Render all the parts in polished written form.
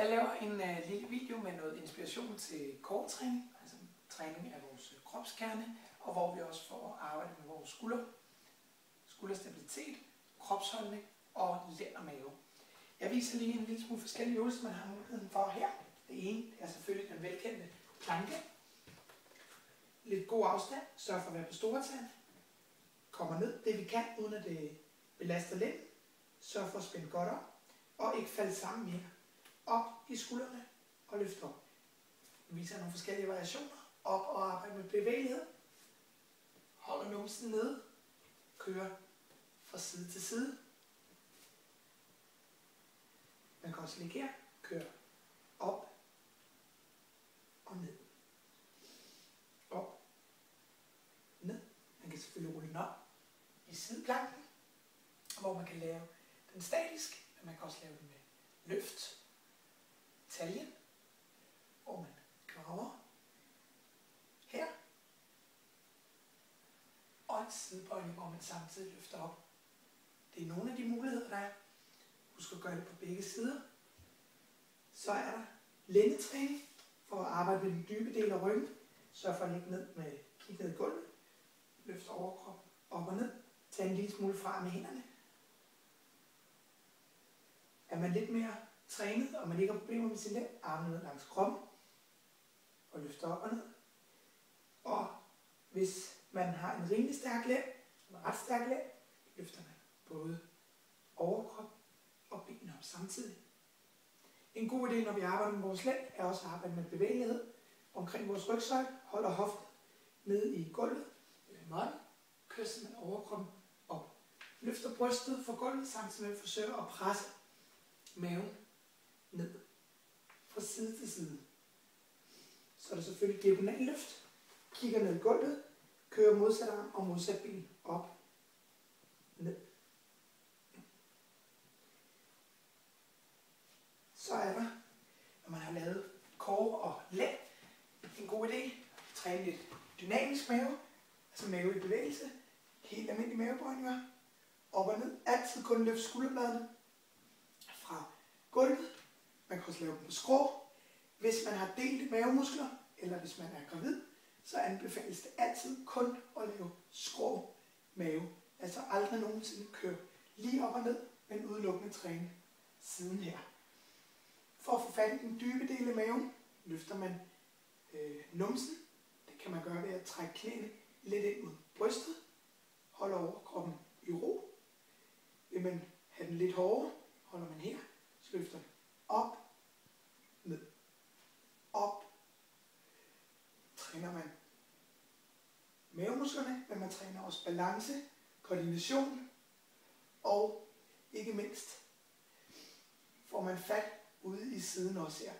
Jeg laver en lille video med noget inspiration til core-træning, altså træning af vores kropskerne, og hvor vi også får arbejde med vores skulderstabilitet, kropsholdning og lænd og mave. Jeg viser lige en lille smule forskellige øvelser, man har muligheden for her. Det ene er selvfølgelig den velkendte planke. Lidt god afstand, sørg for at være på store tand. Kommer ned det vi kan, uden at det belaster lænden. Sørg for at spænde godt op, og ikke falde sammen mere. Op i skuldrene og løft op. Jeg viser nogle forskellige variationer. Op og arbejde med bevægelighed. Holder numsen nede. Kører fra side til side. Man kan også ligge her. Køre op og ned. Op. Ned. Man kan selvfølgelig rulle den op i sideplanken, hvor man kan lave den statisk, men man kan også lave den med løft. Taljen, hvor man graver her, og en sidebøjning, hvor man samtidig løfter op. Det er nogle af de muligheder, der er. Husk at gøre det på begge sider. Så er der lændetræning for at arbejde med den dybe del af ryggen. Sørg for at ligge ned med kig ned i gulvet. Løft overkroppen op og ned. Tag en lille smule fra med hænderne. Er man lidt mere trænet, og man ikke har problemer med sin lænd, armene ned langs kroppen, og løfter op og ned. Og hvis man har en rimelig stærk lænd, en ret stærk lænd, løfter man både overkrop og benene op samtidig. En god idé, når vi arbejder med vores lænd, er også at arbejde med bevægelighed omkring vores rygsøjle. Holder hoften ned i gulvet, eller i måtten, kører simpelthen overkroppen op. Løfter brystet fra gulvet, samtidig med at forsøge at presse maven ned fra side til side. Så er der selvfølgelig diagonal løft. Kigger ned i gulvet, kører modsat arm og modsat ben op, ned. Så er der, når man har lavet core og lænd, en god idé at træne lidt dynamisk mave, altså mave i bevægelse, helt almindelige mavebøjninger, op og ned, altid kun løft skulderbladene fra gulvet. Man kan også lave dem på skrå. Hvis man har delte mavemuskler, eller hvis man er gravid, så anbefales det altid kun at lave skrå mave. Altså aldrig nogensinde køre lige op og ned, men udelukkende træne siden her. For at få fat i den dybe del af maven, løfter man numsen. Det kan man gøre ved at trække knæene lidt ind mod brystet. Holder overkroppen i ro. Vil man have den lidt hårdere, holder man her, så løfter man op, ned, op. Træner man mavemusklerne, men man træner også balance, koordination og ikke mindst får man fat ude i siden også her.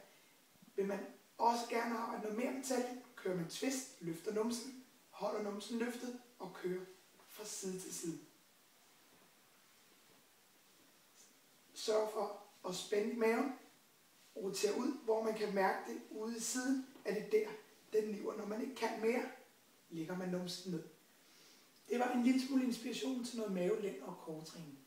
Vil man også gerne arbejde noget mere med taljen, kører man twist, løfter numsen, holder numsen løftet og kører fra side til side. Sørg for at spænde maven, rotere ud, hvor man kan mærke det ude i siden, er det der, den lever. Når man ikke kan mere, lægger man numsen ned. Det var en lille smule inspiration til noget mave-, lænd- og core-træning.